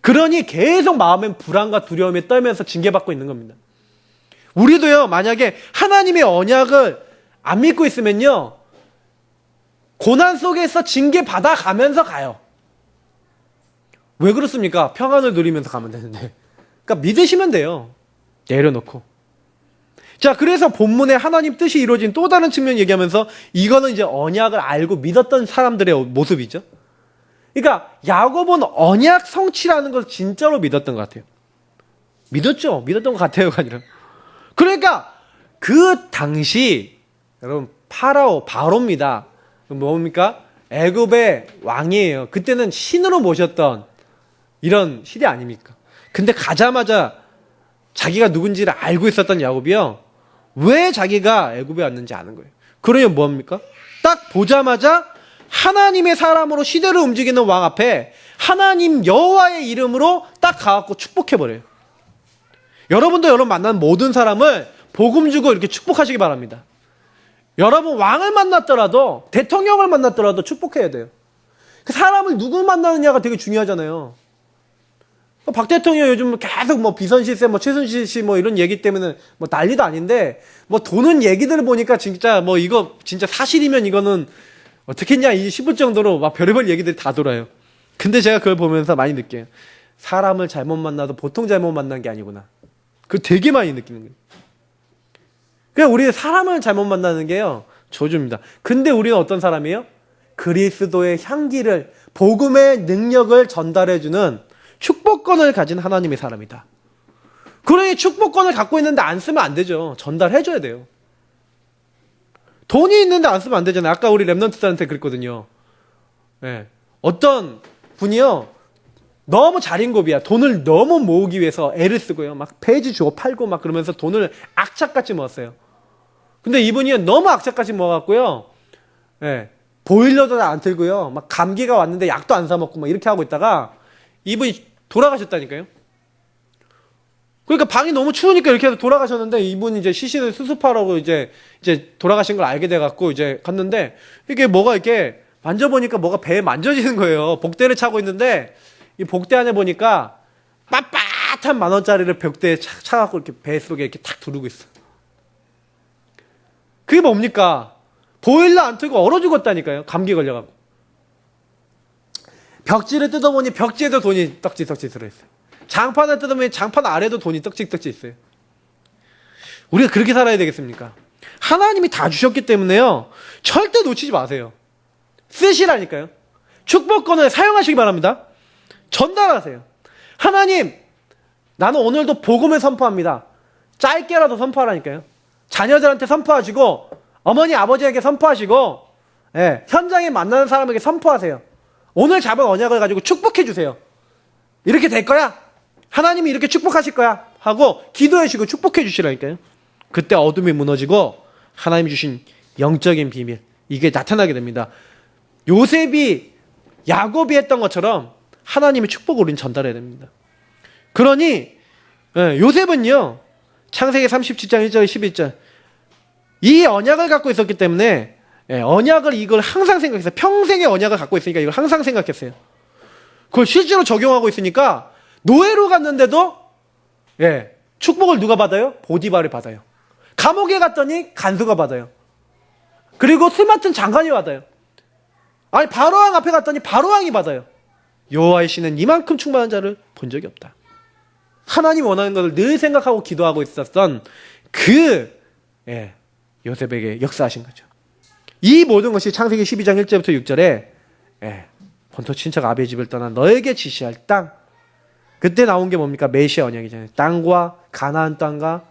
그러니 계속 마음엔 불안과 두려움에 떨면서 징계받고 있는 겁니다. 우리도요 만약에 하나님의 언약을 안 믿고 있으면요 고난 속에서 징계받아 가면서 가요. 왜 그렇습니까? 평안을 누리면서 가면 되는데. 그러니까 믿으시면 돼요. 내려놓고. 자, 그래서 본문에 하나님 뜻이 이루어진 또 다른 측면 얘기하면서 이거는 이제 언약을 알고 믿었던 사람들의 모습이죠. 그러니까 야곱은 언약 성취라는 걸 진짜로 믿었던 것 같아요. 믿었죠? 믿었던 것 같아요가 아니라. 그러니까 그 당시 여러분 바로입니다. 뭡니까? 애굽의 왕이에요. 그때는 신으로 모셨던 이런 시대 아닙니까? 근데 가자마자 자기가 누군지를 알고 있었던 야곱이요. 왜 자기가 애굽에 왔는지 아는 거예요. 그러면 뭡니까? 딱 보자마자 하나님의 사람으로 시대를 움직이는 왕 앞에 하나님 여호와의 이름으로 딱 가갖고 축복해버려요. 여러분도 여러분 만난 모든 사람을 복음 주고 이렇게 축복하시기 바랍니다. 여러분 왕을 만났더라도 대통령을 만났더라도 축복해야 돼요. 그 사람을 누구 만나느냐가 되게 중요하잖아요. 박 대통령 요즘 계속 뭐 비선실세, 뭐 최순실 씨 뭐 이런 얘기 때문에 뭐 난리도 아닌데 뭐 도는 얘기들을 보니까 진짜 뭐 이거 진짜 사실이면 이거는 어떻겠냐 싶을 정도로 막 별의별 얘기들이 다 돌아요. 근데 제가 그걸 보면서 많이 느껴요. 사람을 잘못 만나도 보통 잘못 만난 게 아니구나. 그거 되게 많이 느끼는 거예요. 그냥 우리 사람을 잘못 만나는 게요 저주입니다. 근데 우리는 어떤 사람이에요? 그리스도의 향기를 복음의 능력을 전달해주는 축복권을 가진 하나님의 사람이다. 그러니 축복권을 갖고 있는데 안 쓰면 안 되죠. 전달해줘야 돼요. 돈이 있는데 안 쓰면 안 되잖아요. 아까 우리 랩넌트들한테 그랬거든요. 네. 어떤 분이요 너무 자린고비야. 돈을 너무 모으기 위해서 애를 쓰고요. 막 페이지 주고 팔고 막 그러면서 돈을 악착같이 모았어요. 근데 이분이 너무 악착같이 모아갖고요. 네. 보일러도 안 틀고요. 막 감기가 왔는데 약도 안 사 먹고 막 이렇게 하고 있다가 이분이 돌아가셨다니까요. 그러니까 방이 너무 추우니까 이렇게 해서 돌아가셨는데 이분이 이제 시신을 수습하라고 이제 돌아가신 걸 알게 돼갖고 이제 갔는데 이게 뭐가 이렇게 만져보니까 뭐가 배에 만져지는 거예요. 복대를 차고 있는데 이 복대 안에 보니까 빳빳한 10,000원짜리를 벽대에 차갖고 이렇게 배 속에 이렇게 탁 두르고 있어. 그게 뭡니까? 보일러 안 틀고 얼어 죽었다니까요. 감기 걸려갖고. 벽지를 뜯어보니 벽지에도 돈이 떡지떡지 들어있어요. 장판을 뜯어보니 장판 아래도 돈이 떡지떡지 있어요. 우리가 그렇게 살아야 되겠습니까? 하나님이 다 주셨기 때문에요. 절대 놓치지 마세요. 쓰시라니까요. 축복권을 사용하시기 바랍니다. 전달하세요. 하나님, 나는 오늘도 복음을 선포합니다. 짧게라도 선포하라니까요. 자녀들한테 선포하시고 어머니 아버지에게 선포하시고 현장에 만나는 사람에게 선포하세요. 오늘 잡은 언약을 가지고 축복해 주세요. 이렇게 될 거야. 하나님이 이렇게 축복하실 거야 하고 기도해 주시고 축복해 주시라니까요. 그때 어둠이 무너지고 하나님이 주신 영적인 비밀 이게 나타나게 됩니다. 요셉이 야곱이 했던 것처럼 하나님의 축복을 우리는 전달해야 됩니다. 그러니 요셉은요 창세기 37장 1절 11절 이 언약을 갖고 있었기 때문에 언약을 이걸 항상 생각했어요. 평생의 언약을 갖고 있으니까 이걸 항상 생각했어요. 그걸 실제로 적용하고 있으니까 노예로 갔는데도 축복을 누가 받아요? 보디발이 받아요. 감옥에 갔더니 간수가 받아요. 그리고 술 맡은 장관이 받아요. 아니 바로왕 앞에 갔더니 바로왕이 받아요. 여호와의 신은 이만큼 충만한 자를 본 적이 없다. 하나님 원하는 것을 늘 생각하고 기도하고 있었던 그 요셉에게 역사하신 거죠. 이 모든 것이 창세기 12장 1절부터 6절에 본토 친척 아비의 집을 떠나 너에게 지시할 땅, 그때 나온 게 뭡니까? 메시아 언약이잖아요. 땅과 가나안 땅과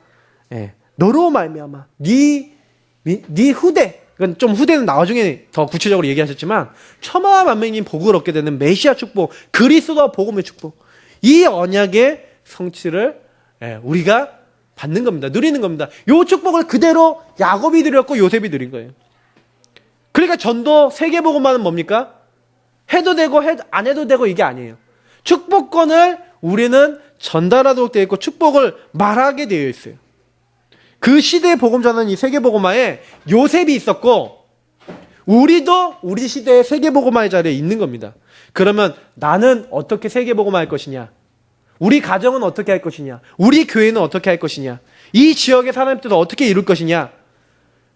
너로 말미암아 네 후대, 이건 좀 후대는 나중에 더 구체적으로 얘기하셨지만 천하와 만민이 복을 얻게 되는 메시아 축복, 그리스도와 복음의 축복, 이 언약의 성취를 우리가 받는 겁니다. 누리는 겁니다. 이 축복을 그대로 야곱이 드렸고 요셉이 드린 거예요. 그러니까 전도 세계복음화는 뭡니까? 해도 되고 안 해도 되고 이게 아니에요. 축복권을 우리는 전달하도록 되어 있고 축복을 말하게 되어 있어요. 그 시대의 복음자는 이 세계복음화에 요셉이 있었고 우리도 우리 시대의 세계복음화의 자리에 있는 겁니다. 그러면 나는 어떻게 세계복음화할 것이냐? 우리 가정은 어떻게 할 것이냐? 우리 교회는 어떻게 할 것이냐? 이 지역의 사람들은 어떻게 이룰 것이냐?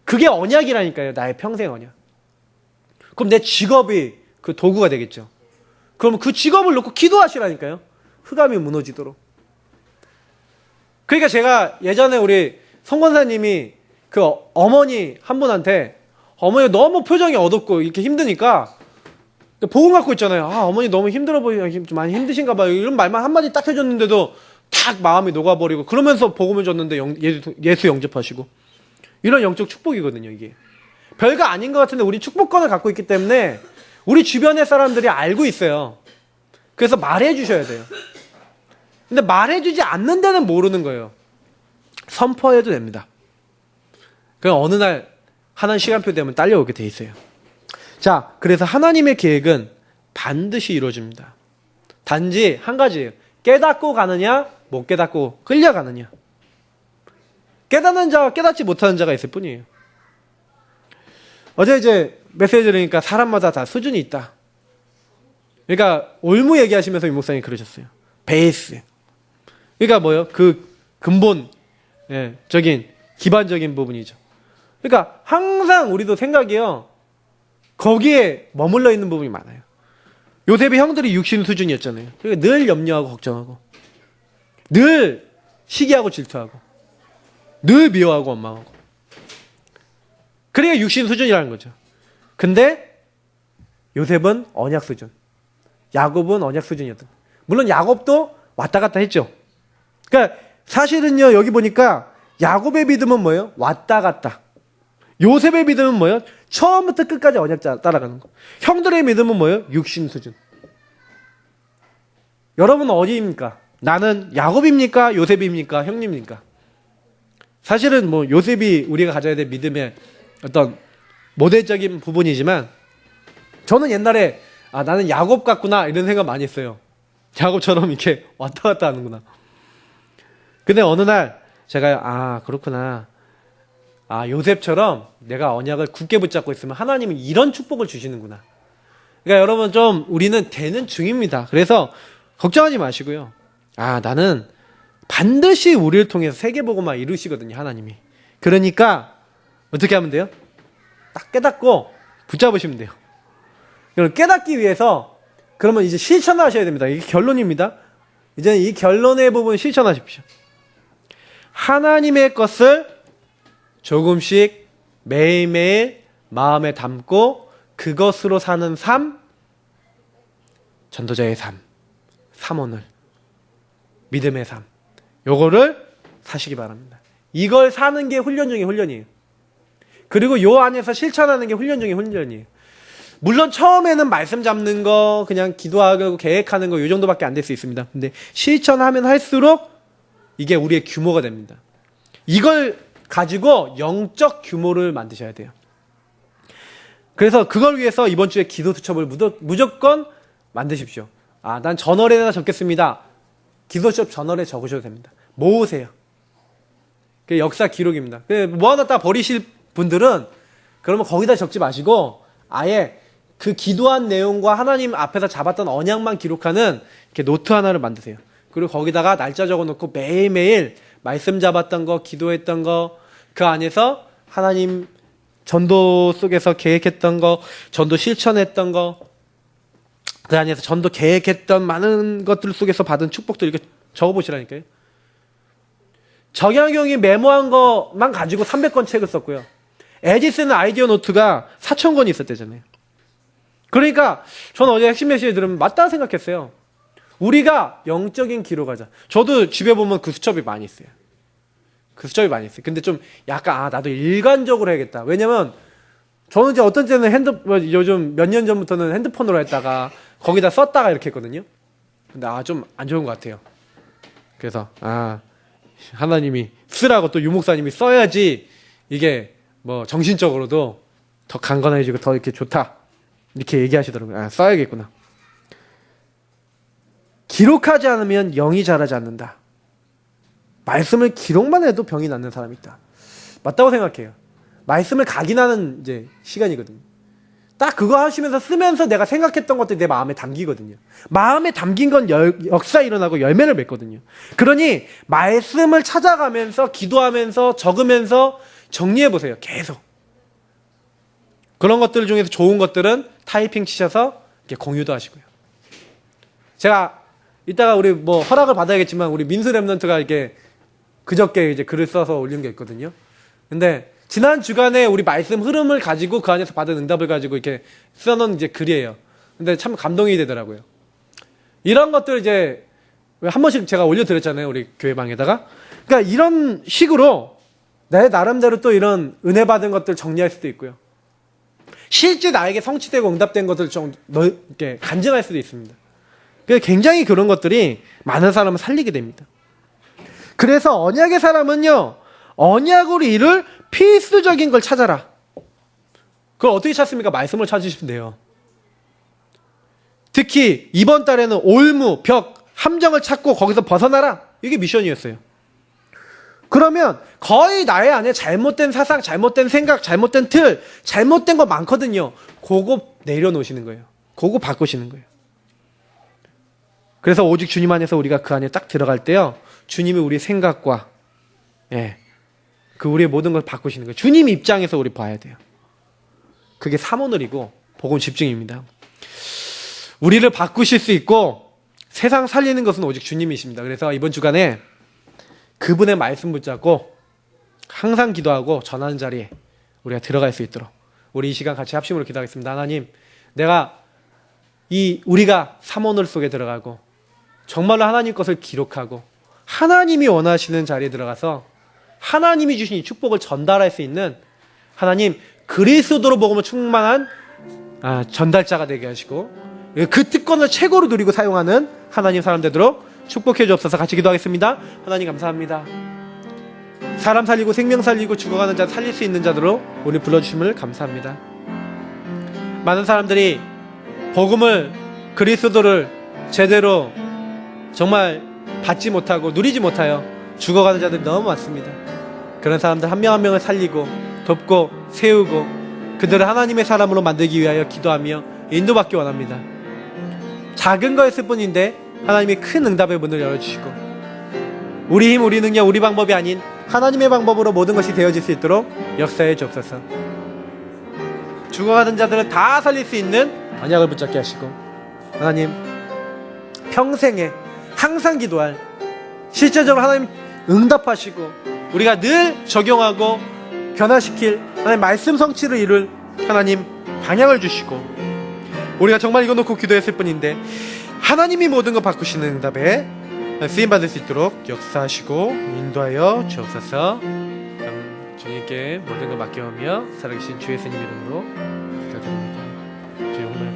그게 언약이라니까요. 나의 평생 언약. 그럼 내 직업이 그 도구가 되겠죠. 그럼 그 직업을 놓고 기도하시라니까요. 흑암이 무너지도록. 그러니까 제가 예전에 우리 성권사님이 그 어머니 한 분한테 어머니 너무 표정이 어둡고 이렇게 힘드니까 복음 갖고 있잖아요. 아, 어머니 너무 힘들어 보이고 좀 많이 힘드신가 봐요. 이런 말만 한마디 딱 해줬는데도 탁 마음이 녹아버리고 그러면서 복음을 줬는데 예수 영접하시고 이런 영적 축복이거든요. 이게 별거 아닌 것 같은데 우리 축복권을 갖고 있기 때문에 우리 주변의 사람들이 알고 있어요. 그래서 말해 주셔야 돼요. 근데 말해 주지 않는 데는 모르는 거예요. 선포해도 됩니다. 그럼 어느 날 하나님 시간표 되면 딸려오게 돼 있어요. 자, 그래서 하나님의 계획은 반드시 이루어집니다. 단지 한 가지예요. 깨닫고 가느냐, 못 깨닫고 끌려가느냐. 깨닫는 자와 깨닫지 못하는 자가 있을 뿐이에요. 어제 이제 메시지 들으니까 사람마다 다 수준이 있다. 그러니까 올무 얘기하시면서 유 목사님이 그러셨어요. 베이스. 그러니까 뭐예요? 그 근본, 적인 기반적인 부분이죠. 그러니까 항상 우리도 생각이요. 거기에 머물러 있는 부분이 많아요. 요셉의 형들이 육신 수준이었잖아요. 그러니까 늘 염려하고 걱정하고 늘 시기하고 질투하고 늘 미워하고 원망하고 그러니까 육신 수준이라는 거죠. 근데 요셉은 언약 수준, 야곱은 언약 수준이었던. 물론 야곱도 왔다 갔다 했죠. 그러니까 사실은요, 여기 보니까 야곱의 믿음은 뭐예요? 왔다 갔다. 요셉의 믿음은 뭐예요? 처음부터 끝까지 언약 따라가는 거. 형들의 믿음은 뭐예요? 육신 수준. 여러분은 어디입니까? 나는 야곱입니까? 요셉입니까? 형님입니까? 사실은 뭐 요셉이 우리가 가져야 될 믿음의 어떤 모델적인 부분이지만 저는 옛날에 나는 야곱 같구나 이런 생각 많이 했어요. 야곱처럼 이렇게 왔다 갔다 하는구나. 근데 어느 날 제가 그렇구나. 요셉처럼 내가 언약을 굳게 붙잡고 있으면 하나님은 이런 축복을 주시는구나. 그러니까 여러분 좀 우리는 되는 중입니다. 그래서 걱정하지 마시고요. 나는 반드시 우리를 통해서 세계복음화 이루시거든요. 하나님이. 그러니까 어떻게 하면 돼요? 딱 깨닫고 붙잡으시면 돼요. 그럼 깨닫기 위해서 그러면 이제 실천하셔야 됩니다. 이게 결론입니다. 이제는 이 결론의 부분 실천하십시오. 하나님의 것을 조금씩 매일매일 마음에 담고 그것으로 사는 삶, 전도자의 삶, 삼원을, 믿음의 삶, 요거를 사시기 바랍니다. 이걸 사는 게 훈련 중에 훈련이에요. 그리고 요 안에서 실천하는 게 훈련 중에 훈련이에요. 물론 처음에는 말씀 잡는 거, 그냥 기도하고 계획하는 거 요 정도밖에 안 될 수 있습니다. 근데 실천하면 할수록 이게 우리의 규모가 됩니다. 이걸 가지고 영적 규모를 만드셔야 돼요. 그래서 그걸 위해서 이번 주에 기도 수첩을 무조건 만드십시오. 난 저널에다 적겠습니다. 기도 수첩 저널에 적으셔도 됩니다. 모으세요. 그게 역사 기록입니다. 모아놨다 버리실 분들은 그러면 거기다 적지 마시고 아예 그 기도한 내용과 하나님 앞에서 잡았던 언약만 기록하는 이렇게 노트 하나를 만드세요. 그리고 거기다가 날짜 적어놓고 매일매일 말씀 잡았던 거, 기도했던 거, 그 안에서 하나님 전도 속에서 계획했던 거, 전도 실천했던 거, 그 안에서 전도 계획했던 많은 것들 속에서 받은 축복들 이렇게 적어보시라니까요. 정약용이 메모한 것만 가지고 300권 책을 썼고요. 에디슨은 아이디어 노트가 4,000권이 있었대잖아요. 그러니까 저는 어제 핵심 메시지 들으면 맞다 생각했어요. 우리가 영적인 기록하자. 저도 집에 보면 그 수첩이 많이 있어요. 그 수첩이 많이 있어요. 근데 좀 약간 나도 일관적으로 해야겠다. 왜냐면 저는 이제 어떤 때는 요즘 몇 년 전부터는 핸드폰으로 했다가 거기다 썼다가 이렇게 했거든요. 근데 좀 안 좋은 것 같아요. 그래서 하나님이 쓰라고 또 유목사님이 써야지 이게 뭐 정신적으로도 더 강건해지고 더 이렇게 좋다 이렇게 얘기하시더라고요. 써야겠구나. 기록하지 않으면 영이 자라지 않는다. 말씀을 기록만 해도 병이 낫는 사람이 있다. 맞다고 생각해요. 말씀을 각인하는 이제 시간이거든요. 딱 그거 하시면서 쓰면서 내가 생각했던 것들이 내 마음에 담기거든요. 마음에 담긴 건 역사 일어나고 열매를 맺거든요. 그러니 말씀을 찾아가면서 기도하면서 적으면서 정리해보세요. 계속. 그런 것들 중에서 좋은 것들은 타이핑 치셔서 이렇게 공유도 하시고요. 제가 이따가 우리 뭐 허락을 받아야겠지만 우리 민수 랩런트가 이렇게 그저께 이제 글을 써서 올린 게 있거든요. 근데 지난 주간에 우리 말씀 흐름을 가지고 그 안에서 받은 응답을 가지고 이렇게 써놓은 이제 글이에요. 근데 참 감동이 되더라고요. 이런 것들 이제 한 번씩 제가 올려드렸잖아요. 우리 교회방에다가. 그러니까 이런 식으로 내 나름대로 또 이런 은혜 받은 것들 정리할 수도 있고요. 실제 나에게 성취되고 응답된 것들 좀 이렇게 간증할 수도 있습니다. 굉장히 그런 것들이 많은 사람을 살리게 됩니다. 그래서 언약의 사람은요, 언약으로 이룰 필수적인 걸 찾아라. 그걸 어떻게 찾습니까? 말씀을 찾으시면 돼요. 특히 이번 달에는 올무, 벽, 함정을 찾고 거기서 벗어나라. 이게 미션이었어요. 그러면 거의 나의 안에 잘못된 사상, 잘못된 생각, 잘못된 틀, 잘못된 거 많거든요. 그거 내려놓으시는 거예요. 그거 바꾸시는 거예요. 그래서 오직 주님 안에서 우리가 그 안에 딱 들어갈 때요, 주님이 우리 생각과 그 우리의 모든 걸 바꾸시는 거예요. 주님 입장에서 우리 봐야 돼요. 그게 사모늘이고 복음 집중입니다. 우리를 바꾸실 수 있고 세상 살리는 것은 오직 주님이십니다. 그래서 이번 주간에 그분의 말씀 붙잡고 항상 기도하고 전하는 자리에 우리가 들어갈 수 있도록 우리 이 시간 같이 합심으로 기도하겠습니다. 하나님, 우리가 사모늘 속에 들어가고 정말로 하나님 것을 기록하고 하나님이 원하시는 자리에 들어가서 하나님이 주신 이 축복을 전달할 수 있는 하나님 그리스도로 복음을 충만한 전달자가 되게 하시고 그 특권을 최고로 누리고 사용하는 하나님 사람 되도록 축복해 주옵소서. 같이 기도하겠습니다. 하나님 감사합니다. 사람 살리고 생명 살리고 죽어가는 자 살릴 수 있는 자들로 우리 불러주심을 감사합니다. 많은 사람들이 복음을 그리스도를 제대로 정말 받지 못하고 누리지 못하여 죽어가는 자들이 너무 많습니다. 그런 사람들 한 명 한 명을 살리고 돕고 세우고 그들을 하나님의 사람으로 만들기 위하여 기도하며 인도받기 원합니다. 작은 거였을 뿐인데 하나님이 큰 응답의 문을 열어주시고 우리 힘, 우리 능력, 우리 방법이 아닌 하나님의 방법으로 모든 것이 되어질 수 있도록 역사해 주옵소서. 죽어가는 자들을 다 살릴 수 있는 언약을 붙잡게 하시고 하나님 평생에 항상 기도할 실제적으로 하나님 응답하시고 우리가 늘 적용하고 변화시킬 하나님 말씀 성취를 이룰 하나님 방향을 주시고 우리가 정말 이거 놓고 기도했을 뿐인데 하나님이 모든 것 바꾸시는 응답에 쓰임받을 수 있도록 역사하시고 인도하여 주옵소서. 주님께 모든 것 맡겨오며 살아계신 주 예수님 이름으로 기도드립니다. 주의 영광을